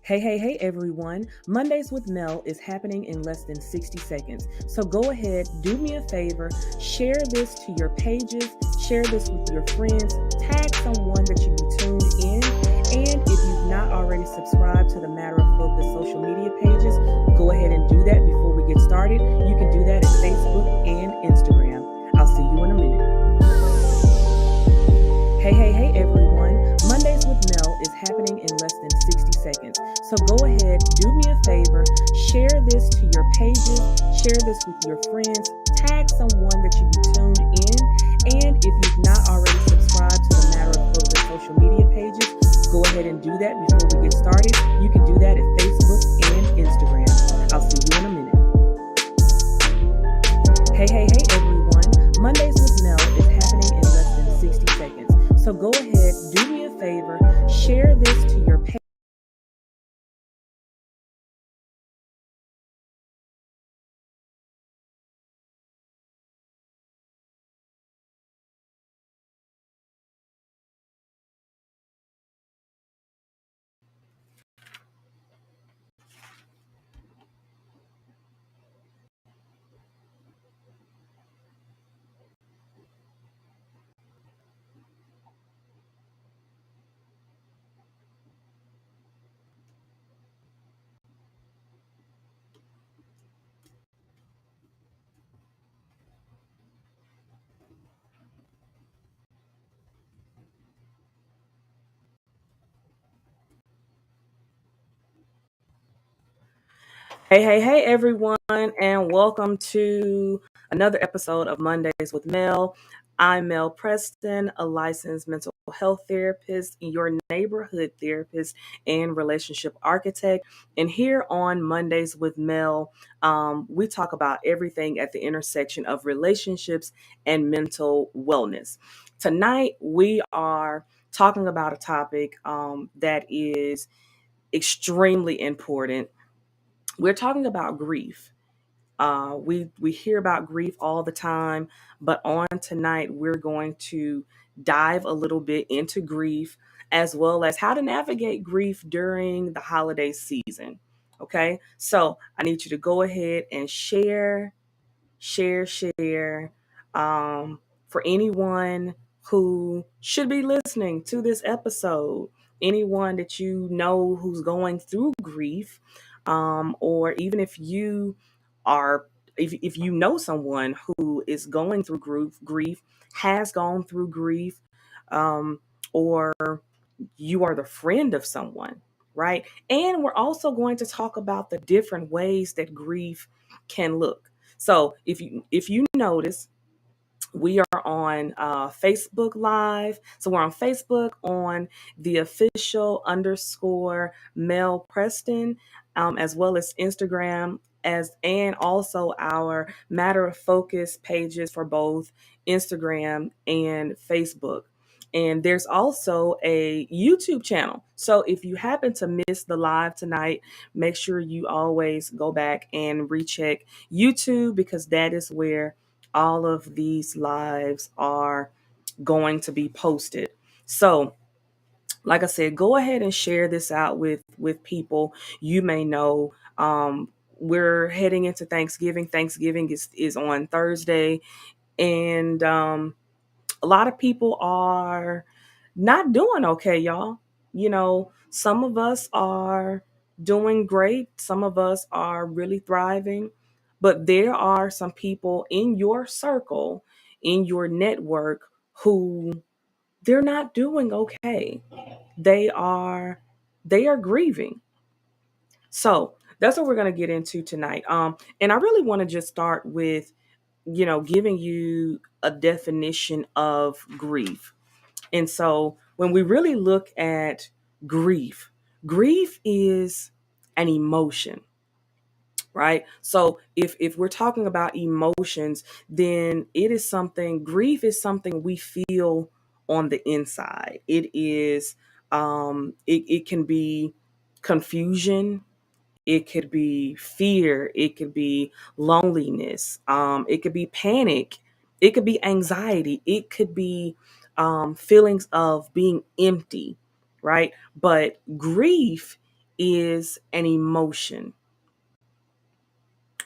Hey, everyone. Mondays with Mel is happening in less than 60 seconds. So go ahead, do me a favor, share this to your pages, share this with your friends, tag someone that you be tuned in. And if you've not already subscribed to the Matter of Focus social media pages, go ahead and do that before we get started. You can do that at Facebook and Instagram. I'll see you in a minute. Hey, everyone. Mondays with Mel is happening in less than 60 seconds. So go ahead, do me a favor, share this to your pages, share this with your friends, tag someone that you be tuned in. And if you've not already subscribed to the Matter of Focus social media pages, go ahead and do that before we get started. You can do that at Facebook and Instagram. I'll see you in a minute. Hey, everyone. Mondays with Mel is happening in less than 60 seconds. So go ahead, do me a favor, share this to your page. Hey, everyone, and welcome to another episode of Mondays with Mel. I'm Mel Preston, a licensed mental health therapist, your neighborhood therapist, and relationship architect. And here on Mondays with Mel, we talk about everything at the intersection of relationships and mental wellness. Tonight, we are talking about a topic that is extremely important. We're talking about grief. We hear about grief all the time, but on tonight we're going to dive a little bit into grief as well as how to navigate grief during the holiday season. Okay, so I need you to go ahead and share. For anyone who should be listening to this episode, anyone that you know who's going through grief, or even if you are, if you know someone who is going through grief, has gone through grief, um, or you are the friend of someone, right? And we're also going to talk about the different ways that grief can look. So if you notice, we are on Facebook Live. So we're on Facebook on the official underscore Mel Preston, as well as Instagram, and also our Matter of Focus pages for both Instagram and Facebook. And there's also a YouTube channel. So if you happen to miss the live tonight, make sure you always go back and recheck YouTube, because that is where all of these lives are going to be posted. So, like I said, go ahead and share this out with people you may know. We're heading into Thanksgiving. Thanksgiving is on Thursday, and a lot of people are not doing okay, y'all. Some of us are doing great, some of us are really thriving, but there are some people in your circle, in your network, who they're not doing okay. They are they are grieving. So that's what we're going to get into tonight. And I really want to just start with, giving you a definition of grief. And so when we really look at grief, grief is an emotion, right? So if we're talking about emotions, then grief is something we feel on the inside. It can be confusion, it could be fear, it could be loneliness, it could be panic, it could be anxiety, it could be feelings of being empty, right? But grief is an emotion.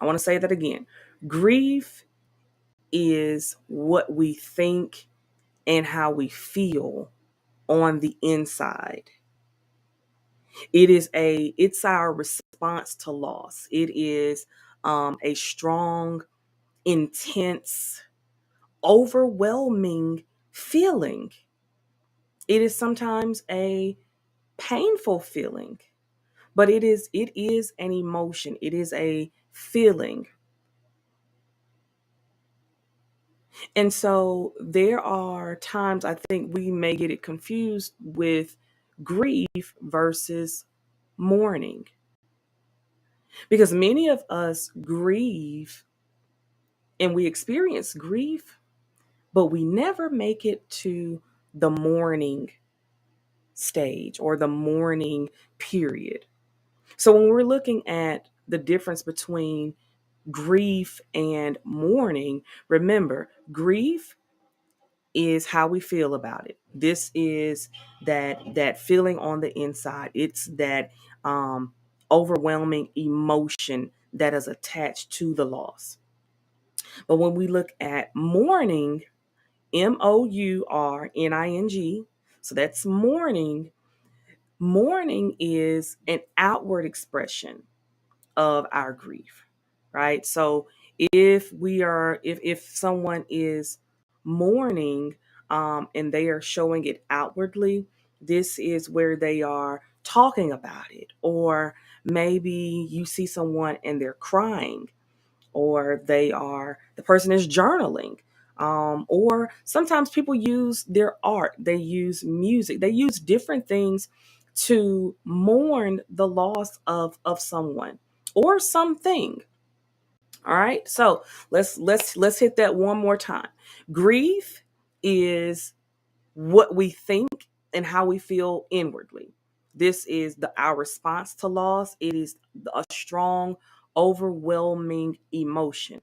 I want to say that again. Grief is what we think and how we feel on the inside. It's our response to loss. It is a strong, intense, overwhelming feeling. It is sometimes a painful feeling, but it is an emotion. It is a feeling. And so there are times I think we may get it confused with grief versus mourning. Because many of us grieve and we experience grief, but we never make it to the mourning stage or the mourning period. So when we're looking at the difference between grief and mourning, remember, grief is how we feel about it. This is that feeling on the inside. It's that um, overwhelming emotion that is attached to the loss. But when we look at mourning, mourning, so that's mourning. Mourning is an outward expression of our grief, right? So if someone is mourning and they are showing it outwardly, this is where they are talking about it. Or maybe you see someone and they're crying, or the person is journaling. Or sometimes people use their art, they use music, they use different things to mourn the loss of someone or something. All right. So let's hit that one more time. Grief is what we think and how we feel inwardly. This is our response to loss. It is a strong, overwhelming emotion.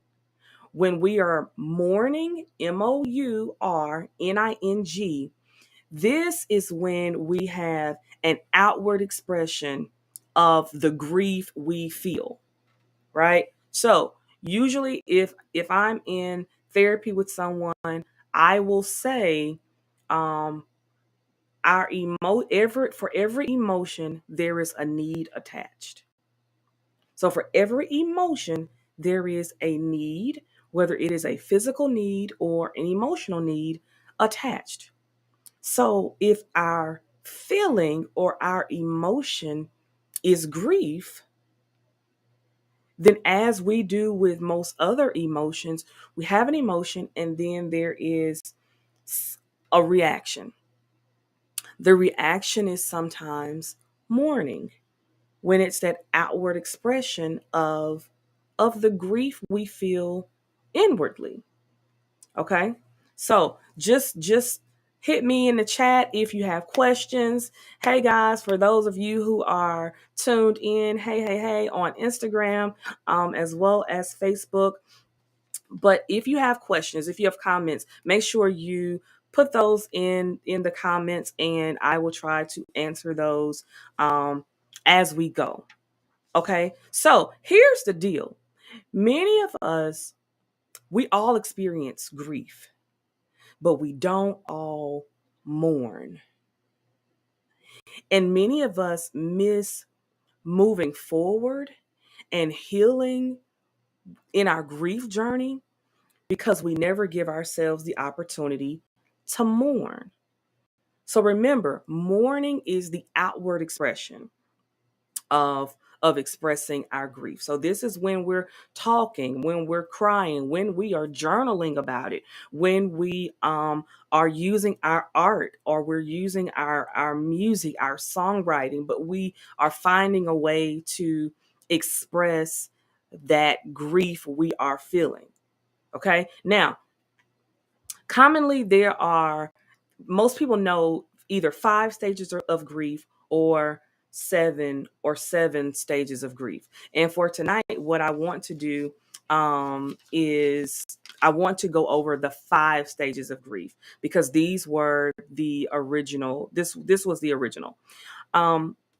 When we are mourning, mourning, this is when we have an outward expression of the grief we feel, right? So usually if I'm in therapy with someone, I will say, um, for every emotion, there is a need attached. So for every emotion, there is a need, whether it is a physical need or an emotional need attached. So if our feeling or our emotion is grief, then as we do with most other emotions, we have an emotion and then there is a reaction. The reaction is sometimes mourning, when it's that outward expression of the grief we feel inwardly. Okay? So just hit me in the chat if you have questions. Hey guys, for those of you who are tuned in, hey on Instagram, as well as Facebook. But if you have questions, if you have comments, make sure you put those in the comments, and I will try to answer those as we go. Okay, so here's the deal. Many of us, we all experience grief, but we don't all mourn. And many of us miss moving forward and healing in our grief journey because we never give ourselves the opportunity to mourn. So remember, mourning is the outward expression of expressing our grief. So this is when we're talking, when we're crying, when we are journaling about it, when we are using our art, or we're using our music, our songwriting, but we are finding a way to express that grief we are feeling. Okay? Now, commonly most people know either 5 stages of grief or seven stages of grief. And for tonight, what I want to do is I want to go over the 5 stages of grief, because these were the original. This was the original.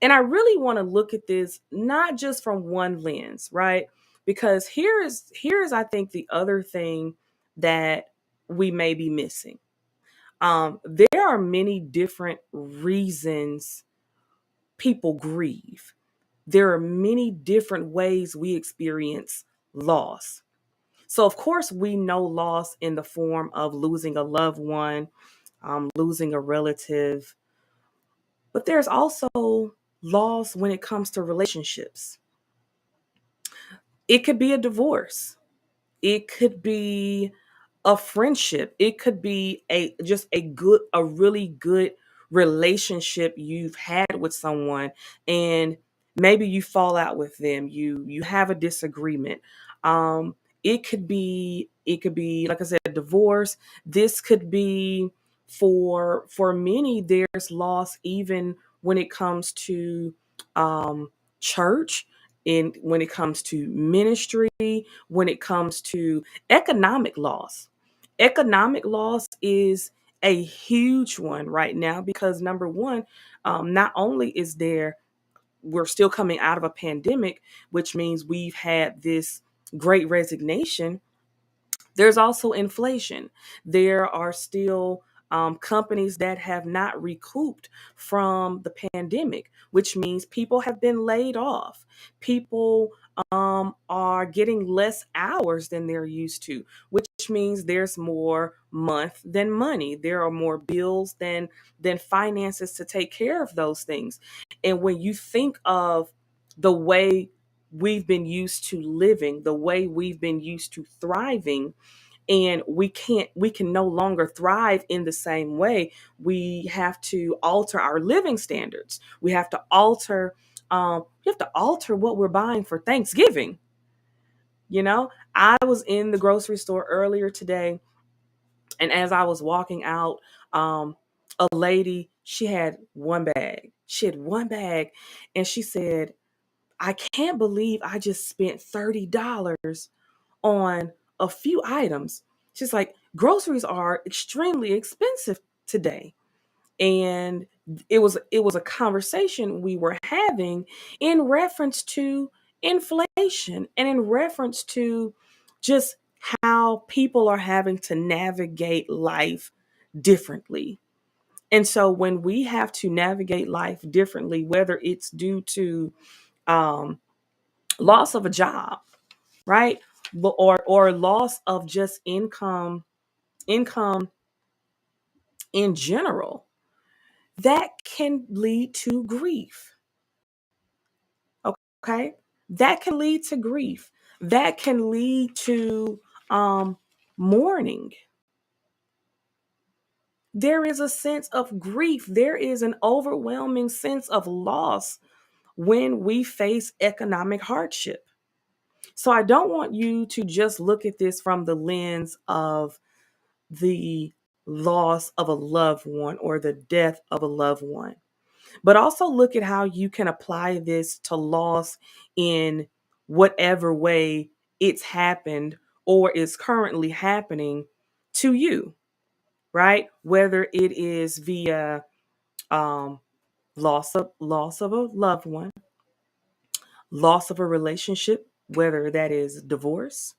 And I really want to look at this not just from one lens, right? Because here is I think the other thing that we may be missing. There are many different reasons people grieve. There are many different ways we experience loss. So, of course, we know loss in the form of losing a loved one, losing a relative, but there's also loss when it comes to relationships. It could be a divorce. It could be a friendship. It could be a really good relationship you've had with someone, and maybe you fall out with them. You have a disagreement. Um, it could be like I said, a divorce. This could be for many. There's loss even when it comes to church, and when it comes to ministry, when it comes to economic loss. Economic loss is a huge one right now because number one, not only is there, we're still coming out of a pandemic, which means we've had this great resignation. There's also inflation. There are still companies that have not recouped from the pandemic, which means people have been laid off. People are getting less hours than they're used to, which means there's more month than money. There are more bills than finances to take care of those things. And when you think of the way we've been used to living, the way we've been used to thriving, and we can no longer thrive in the same way. We have to alter our living standards. We have to alter what we're buying for Thanksgiving. I was in the grocery store earlier today, and as I was walking out, a lady, she had one bag, and she said, "I can't believe I just spent $30 on a few items." She's like, groceries are extremely expensive today. And it was a conversation we were having in reference to inflation and in reference to just how people are having to navigate life differently. And so when we have to navigate life differently, whether it's due to um, loss of a job, right? Or loss of just income in general, that can lead to grief. Okay? That can lead to grief. That can lead to um mourning. There is a sense of grief. There is an overwhelming sense of loss when we face economic hardship. So I don't want you to just look at this from the lens of the loss of a loved one or the death of a loved one, but also look at how you can apply this to loss in whatever way it's happened or is currently happening to you, right? Whether it is via um, loss of a loved one, loss of a relationship, whether that is divorce,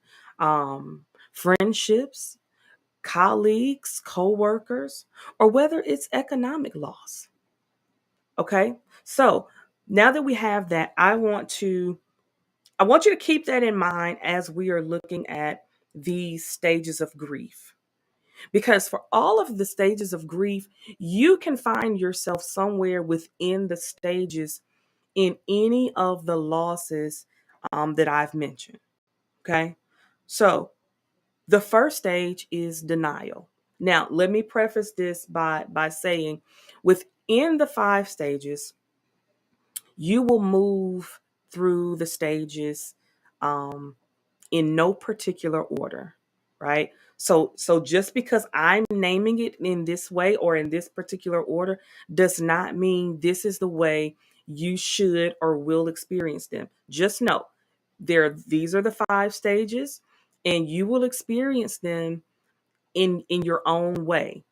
friendships, colleagues, co-workers, or whether it's economic loss. Okay? So, now that we have that, I want you to keep that in mind as we are looking at these stages of grief. Because for all of the stages of grief, you can find yourself somewhere within the stages in any of the losses that I've mentioned. Okay? So, the first stage is denial. Now, let me preface this by saying within the 5 stages, you will move through the stages um, in no particular order, right? So just because I'm naming it in this way or in this particular order does not mean this is the way you should or will experience them. Just know these are the 5 stages, and you will experience them in your own way.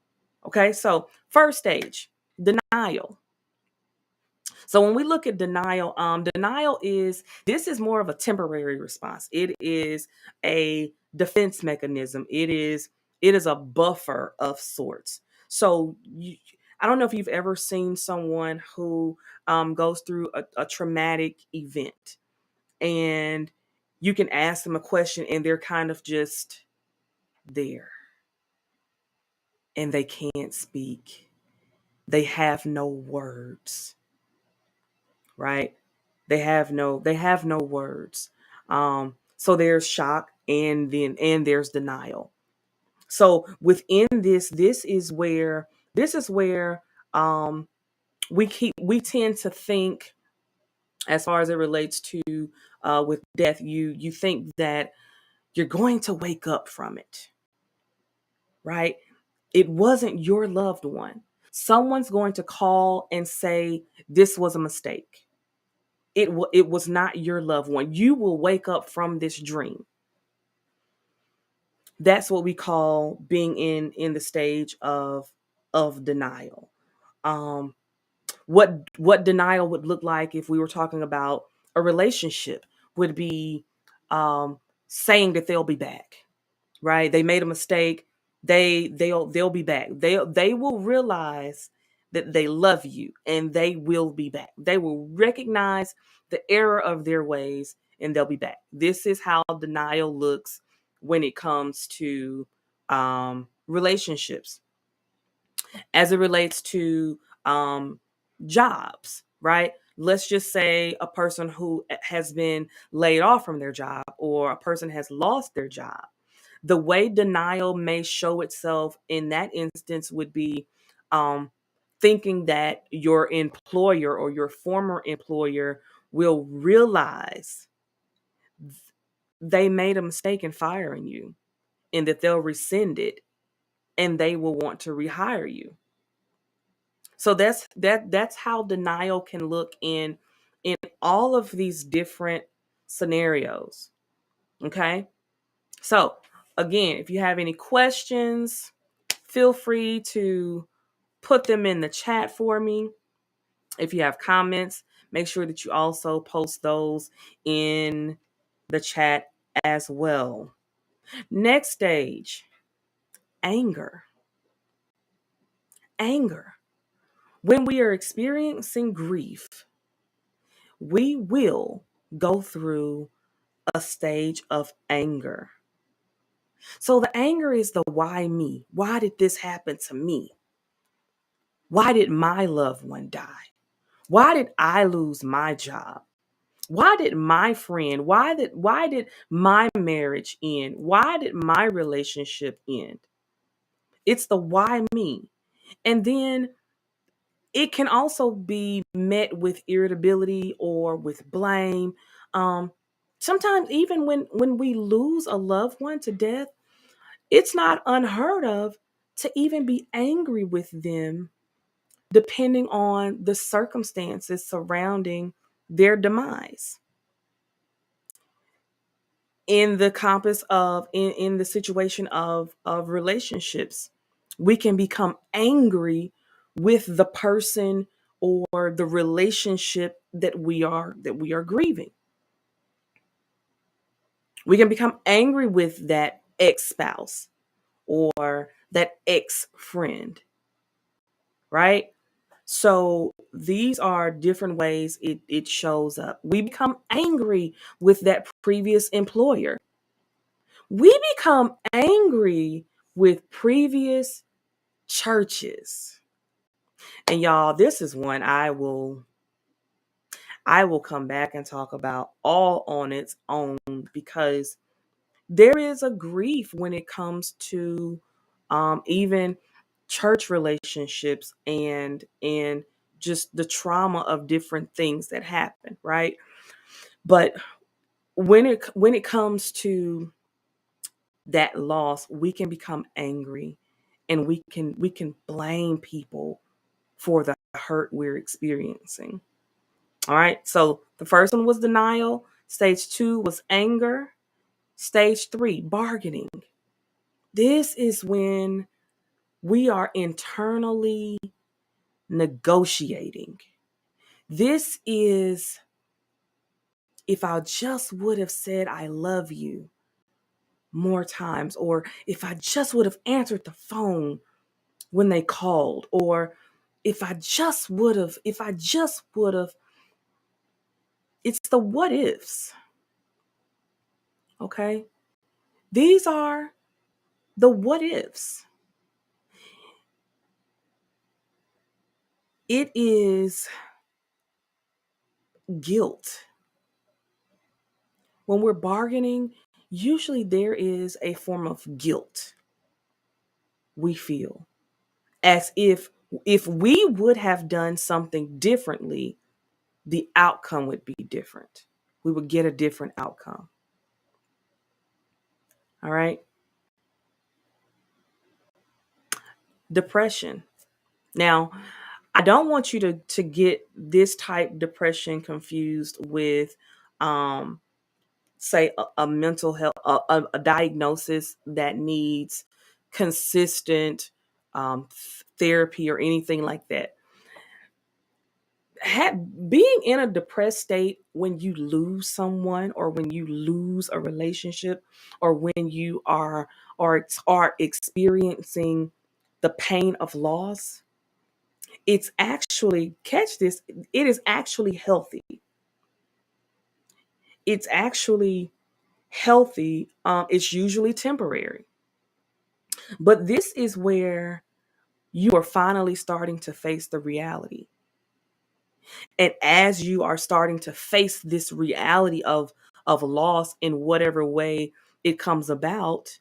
Okay, so first stage, denial. So when we look at denial, denial is this is more of a temporary response. It is a defense mechanism. It is a buffer of sorts. So I don't know if you've ever seen someone who goes through a traumatic event, and you can ask them a question and they're kind of just there and they can't speak. They have no words, right? They have no words. So there's shock, and there's denial. So within this is where um we tend to think, as far as it relates to with death, you think that you're going to wake up from it, right? It wasn't your loved one. Someone's going to call and say this was a mistake. It was not your loved one. You will wake up from this dream. That's what we call being in the stage of denial. Um, what denial would look like if we were talking about a relationship would be saying that they'll be back, right? They made a mistake. They'll be back. They will realize that they love you and they will be back. They will recognize the error of their ways and they'll be back. This is how denial looks when it comes to relationships, as it relates to jobs, right? Let's just say a person who has been laid off from their job, or a person has lost their job. The way denial may show itself in that instance would be um, thinking that your employer or your former employer will realize they made a mistake in firing you, and that they'll rescind it and they will want to rehire you. So that's how denial can look in all of these different scenarios. Okay? So, again, if you have any questions, feel free to put them in the chat for me. If you have comments, make sure that you also post those in the chat as well. Next stage, anger. Anger. When we are experiencing grief, we will go through a stage of anger. So the anger is the why me? Why did this happen to me? Why did my loved one die? Why did I lose my job? Why did my friend, why did my marriage end? Why did my relationship end? It's the why me. And then it can also be met with irritability or with blame. Um, Sometimes even when we lose a loved one to death, it's not unheard of to even be angry with them, depending on the circumstances surrounding their demise. In the compass of in the situation of relationships, we can become angry with the person or the relationship that we are grieving. We can become angry with that ex-spouse or that ex-friend, right? So these are different ways it shows up. We become angry with that previous employer. We become angry with previous churches. And y'all, this is one I will come back and talk about all on its own, because there is a grief when it comes to even church relationships and just the trauma of different things that happen, right? But when it comes to that loss, we can become angry, and we can blame people for the hurt we're experiencing. All right. So the first one was denial. Stage 2 was anger. Stage 3, bargaining. This is when we are internally negotiating. This is, if I just would have said I love you more times, or if I just would have answered the phone when they called, or if I just would have, it's the what ifs, okay? These are the what ifs. It is guilt. When we're bargaining, usually there is a form of guilt we feel, as if we would have done something differently, the outcome would be different. We would get a different outcome. All right. Depression. Now, I don't want you to get this type depression confused with say a mental health a diagnosis that needs consistent therapy or anything like that. Being in a depressed state when you lose someone, or when you lose a relationship, or when you are experiencing the pain of loss, it's actually, catch this, it is actually healthy. It's actually healthy. It's usually temporary. But this is where you are finally starting to face the reality. And as you are starting to face this reality of loss in whatever way it comes about,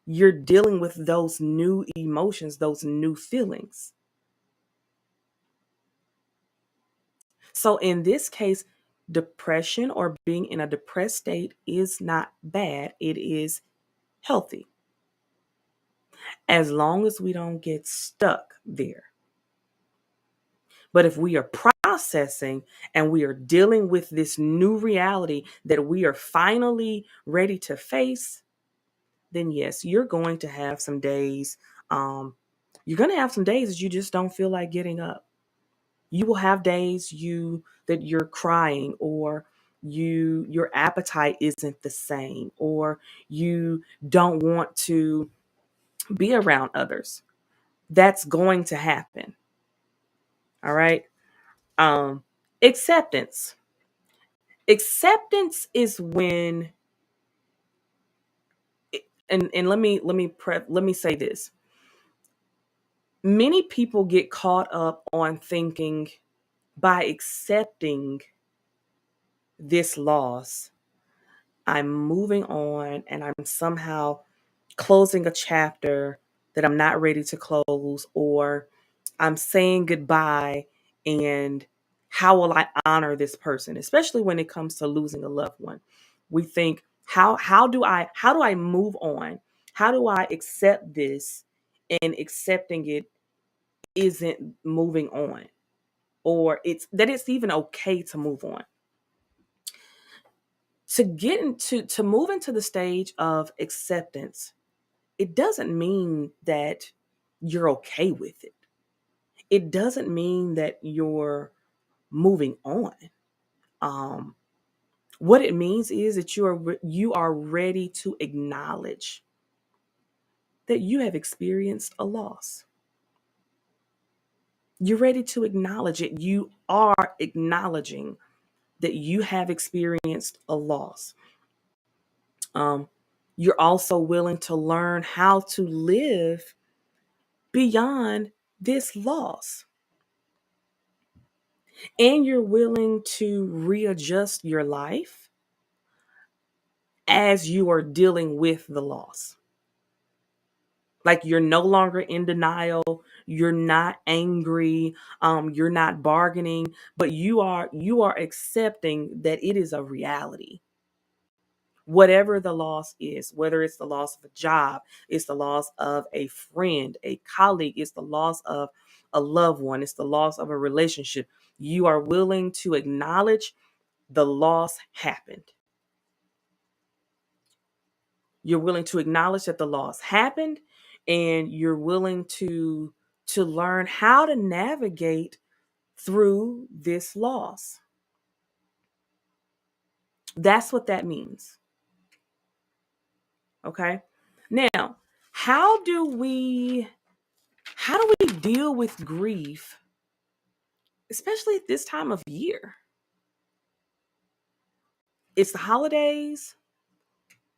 you're dealing with those new emotions, those new feelings. So in this case, depression or being in a depressed state is not bad. It is healthy, as long as we don't get stuck there. But if we are processing and we are dealing with this new reality that we are finally ready to face, then yes, you're going to have some days. You're going to have some days that you just don't feel like getting up. You will have days that you're crying, or your appetite isn't the same, or you don't want to be around others. That's going to happen. All right. Um, acceptance. Acceptance is when, and let me say this. Many people get caught up on thinking, by accepting this loss, I'm moving on and I'm somehow closing a chapter that I'm not ready to close, or I'm saying goodbye, and how will I honor this person, especially when it comes to losing a loved one. We think, how do I move on? How do I accept this? And accepting it isn't moving on, or it's even okay to move on. To move into the stage of acceptance, it doesn't mean that you're okay with it. It doesn't mean that you're moving on. Um, what it means is that you are ready to acknowledge that you have experienced a loss. You're ready to acknowledge it. You are acknowledging that you have experienced a loss. Um, you're also willing to learn how to live beyond this loss. And you're willing to readjust your life as you are dealing with the loss. Like, you're no longer in denial, you're not angry, you're not bargaining, but you are accepting that it is a reality. Whatever the loss is, whether it's the loss of a job, it's the loss of a friend, a colleague, it's the loss of a loved one, it's the loss of a relationship, you are willing to acknowledge the loss happened. You're willing to acknowledge that the loss happened, and you're willing to learn how to navigate through this loss. That's what that means. Okay. Now, how do we deal with grief, especially at this time of year? It's the holidays.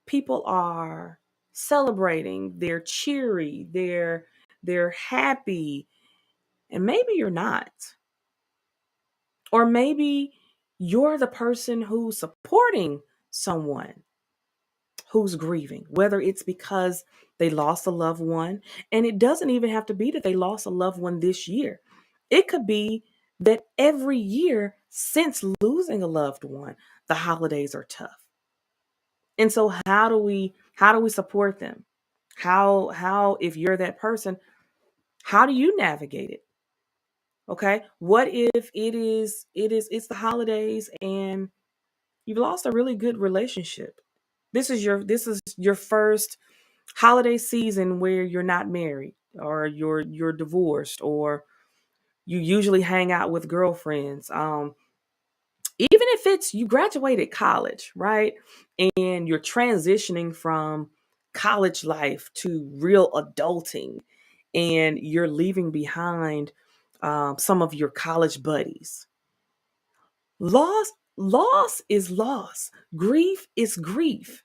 People are celebrating, they're cheery, they're happy, and maybe you're not. Or maybe you're the person who's supporting someone who's grieving, whether it's because they lost a loved one. And it doesn't even have to be that they lost a loved one this year. It could be that every year since losing a loved one, the holidays are tough. And so how do we support them? How if you're that person, how do you navigate it? Okay? What if it's the holidays and you've lost a really good relationship? This is your first holiday season where you're not married, or you're divorced, or you usually hang out with girlfriends. Even if it's you graduated college, right? And you're transitioning from college life to real adulting, and you're leaving behind some of your college buddies. Loss is loss. Grief is grief.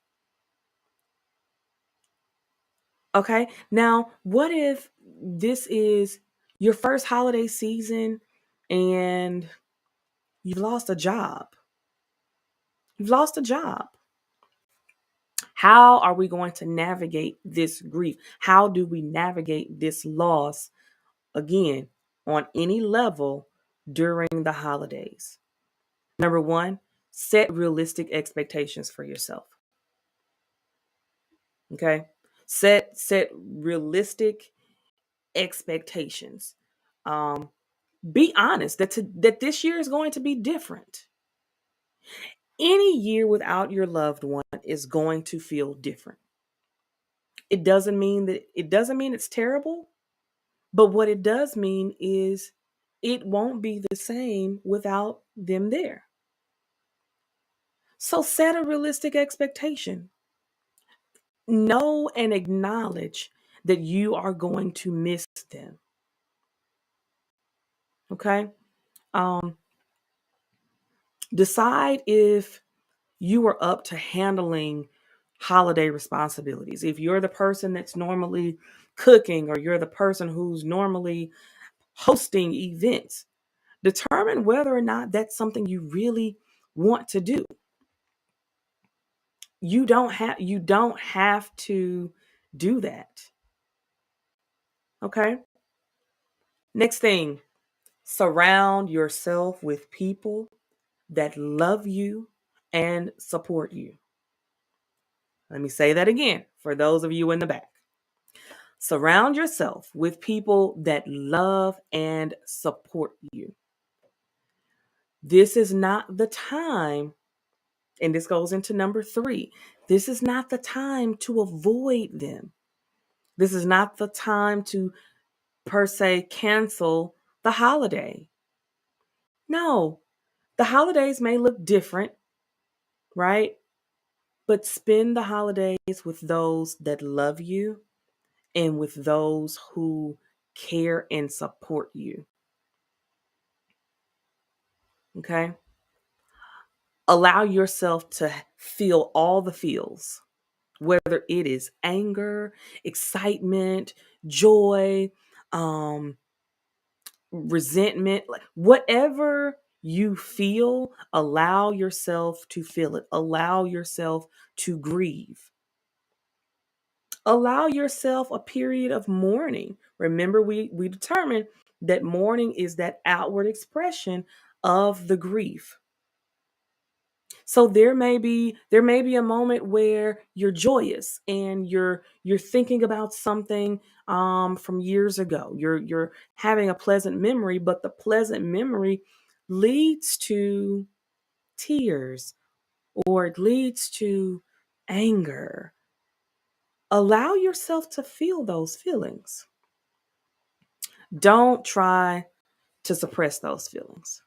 Okay. Now, what if this is your first holiday season and you've lost a job? You've lost a job. How are we going to navigate this grief? How do we navigate this loss again on any level during the holidays? Number one, set realistic expectations for yourself. Okay. Set realistic expectations. Um, be honest that this year is going to be different. Any year without your loved one is going to feel different. It doesn't mean it's terrible, but what it does mean is it won't be the same without them there. So set a realistic expectation. Know and acknowledge that you are going to miss them. Okay? Um Decide if you are up to handling holiday responsibilities. If you're the person that's normally cooking, or you're the person who's normally hosting events, determine whether or not that's something you really want to do. You don't have to do that. Okay? Next thing, surround yourself with people that love you and support you. Let me say that again for those of you in the back. Surround yourself with people that love and support you. This is not the time, and this goes into number three. This is not the time to avoid them. This is not the time to, per se, cancel the holiday. No, the holidays may look different, right? But spend the holidays with those that love you and with those who care and support you. Okay? Allow yourself to feel all the feels, whether it is anger, excitement, joy, um, resentment, like whatever you feel, allow yourself to feel it. Allow yourself to grieve. Allow yourself a period of mourning. Remember, we determined that mourning is that outward expression of the grief. So there may be a moment where you're joyous and you're thinking about something from years ago. You're having a pleasant memory, but the pleasant memory leads to tears, or it leads to anger. Allow yourself to feel those feelings. Don't try to suppress those feelings.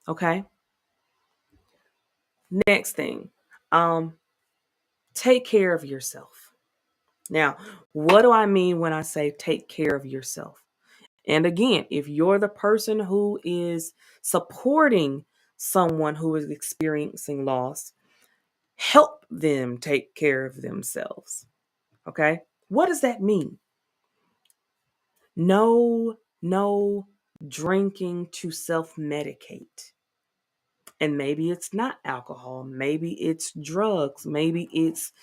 Okay. Next thing, um, take care of yourself. Now, what do I mean when I say take care of yourself? And again, if you're the person who is supporting someone who is experiencing loss, help them take care of themselves. Okay? What does that mean? No drinking to self-medicate. And maybe it's not alcohol, maybe it's drugs, maybe it's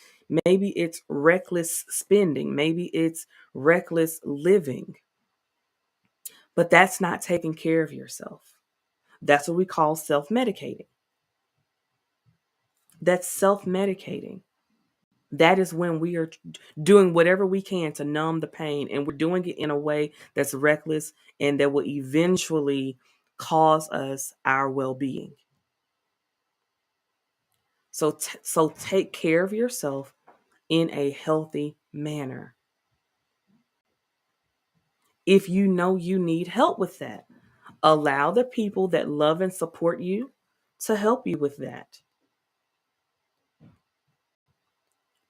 reckless spending, maybe it's reckless living. But that's not taking care of yourself. That's what we call self-medicating. That's self-medicating. That is when we are doing whatever we can to numb the pain, and we're doing it in a way that's reckless and that will eventually cause us our well-being. So take care of yourself in a healthy manner. If you know you need help with that, allow the people that love and support you to help you with that.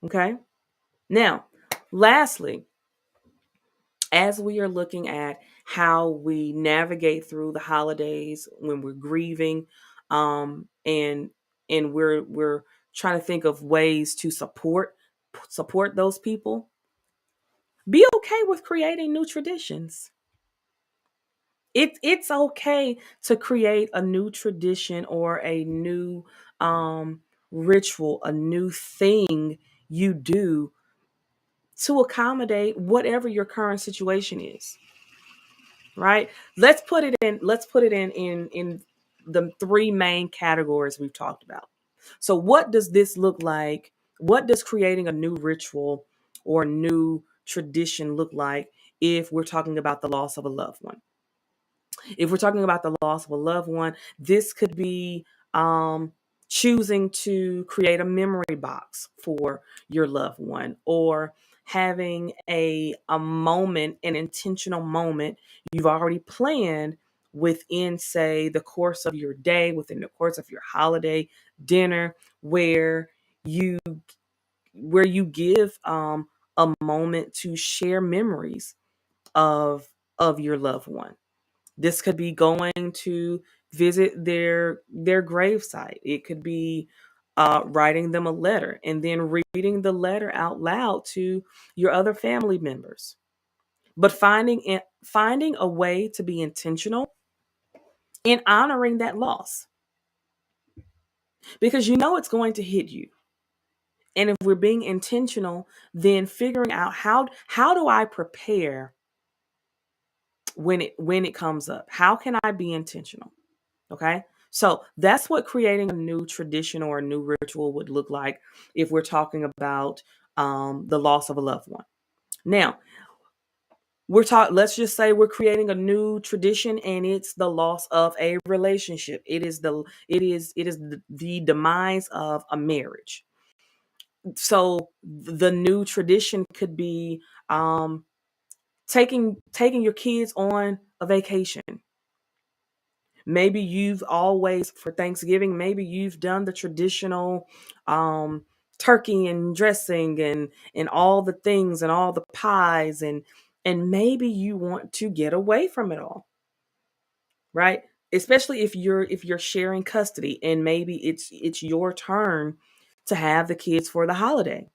Okay? Now, lastly, as we are looking at how we navigate through the holidays when we're grieving, and we're trying to think of ways to support those people, be okay with creating new traditions. It's okay to create a new tradition or a new ritual, a new thing you do to accommodate whatever your current situation is. Right? Let's put it in the three main categories we've talked about. So what does this look like? What does creating a new ritual or new tradition look like if we're talking about the loss of a loved one? If we're talking about the loss of a loved one, this could be choosing to create a memory box for your loved one, or having a moment, an intentional moment you've already planned within, say, the course of your day, within the course of your holiday dinner, where you give a moment to share memories of your loved one. This could be going to visit their gravesite. It could be writing them a letter and then reading the letter out loud to your other family members. But finding a way to be intentional in honoring that loss, because you know it's going to hit you. And if we're being intentional, then figuring out how do I prepare when it comes up? How can I be intentional? Okay. So that's what creating a new tradition or a new ritual would look like if we're talking about the loss of a loved one. Now, let's just say we're creating a new tradition and it's the loss of a relationship. It is the demise of a marriage. So the new tradition could be taking your kids on a vacation. Maybe you've always, for Thanksgiving, maybe you've done the traditional turkey and dressing and all the things and all the pies, and maybe you want to get away from it all, right? Especially if you're sharing custody and maybe it's your turn to have the kids for the holiday.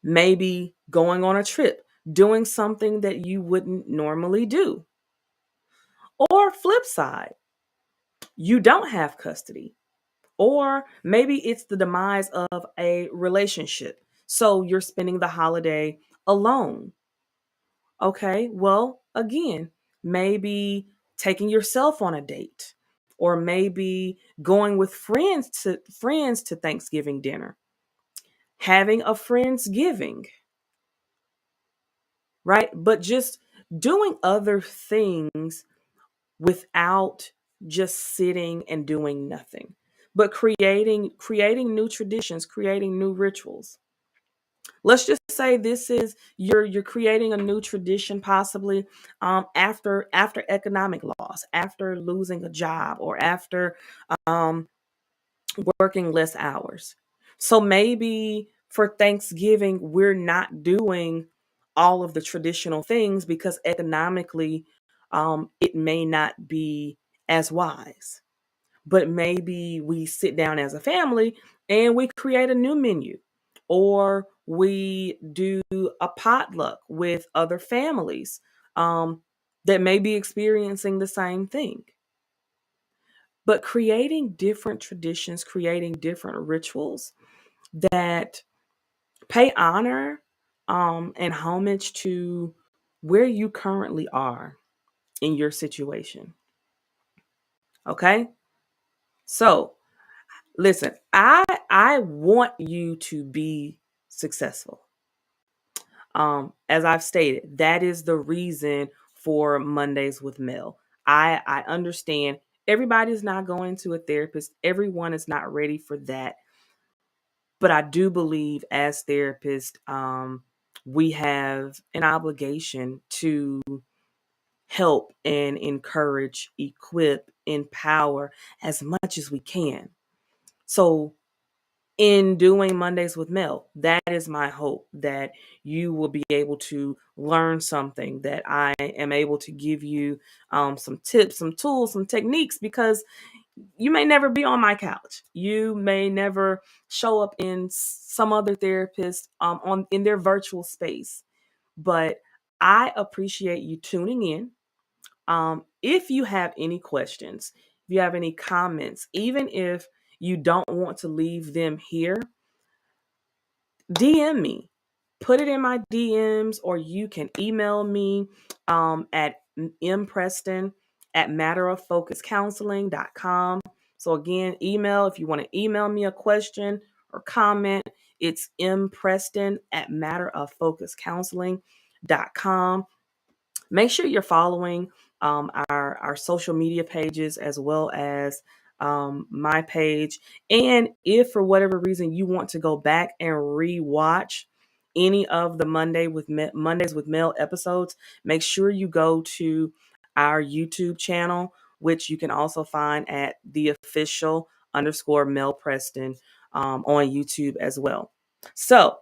Maybe going on a trip, doing something that you wouldn't normally do. Or flip side, you don't have custody. Or maybe it's the demise of a relationship. So you're spending the holiday alone. Okay, well, again, maybe taking yourself on a date, or maybe going with friends to Thanksgiving dinner, having a friendsgiving, right? But just doing other things without just sitting and doing nothing, but creating new traditions, creating new rituals. Let's just say this is you're creating a new tradition, possibly after economic loss, after losing a job, or after um, working less hours. So maybe for Thanksgiving, we're not doing all of the traditional things because economically, it may not be as wise. But maybe we sit down as a family and we create a new menu, or we do a potluck with other families um, that may be experiencing the same thing. But creating different traditions, creating different rituals that pay honor and homage to where you currently are in your situation. Okay? So, listen, I want you to be successful. As I've stated, that is the reason for Mondays with Mel. I understand everybody's not going to a therapist. Everyone is not ready for that. But I do believe as therapists, we have an obligation to help and encourage, equip, empower as much as we can. So in doing Mondays with Mel, that is my hope, that you will be able to learn something, that I am able to give you some tips, some tools, some techniques, because you may never be on my couch. You may never show up in some other therapist on in their virtual space. But I appreciate you tuning in. If you have any questions, if you have any comments, even if you don't want to leave them here, DM me. Put it in my DMs, or you can email me at mpreston at matteroffocuscounseling.com. So again, email, if you want to email me a question or comment, it's mpreston at matteroffocuscounseling.com. Make sure you're following our social media pages, as well as my page. And if for whatever reason you want to go back and rewatch any of the Mondays with Mel episodes, make sure you go to our YouTube channel, which you can also find at the official underscore Mel Preston on YouTube as well. So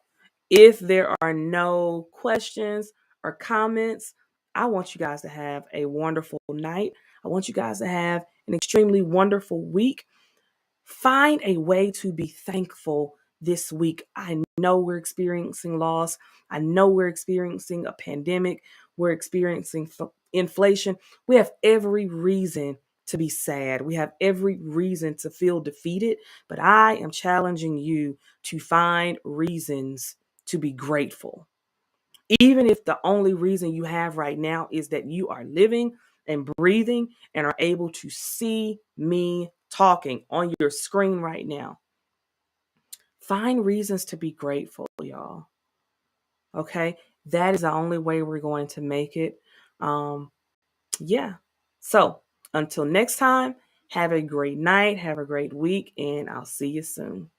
if there are no questions or comments, I want you guys to have a wonderful night. I want you guys to have an extremely wonderful week. Find a way to be thankful this week. I know we're experiencing loss. I know we're experiencing a pandemic. We're experiencing inflation. We have every reason to be sad. We have every reason to feel defeated. But I am challenging you to find reasons to be grateful. Even if the only reason you have right now is that you are living and breathing and are able to see me talking on your screen right now. Find reasons to be grateful, y'all. Okay? That is the only way we're going to make it. Um, yeah. So until next time, have a great night, have a great week, and I'll see you soon.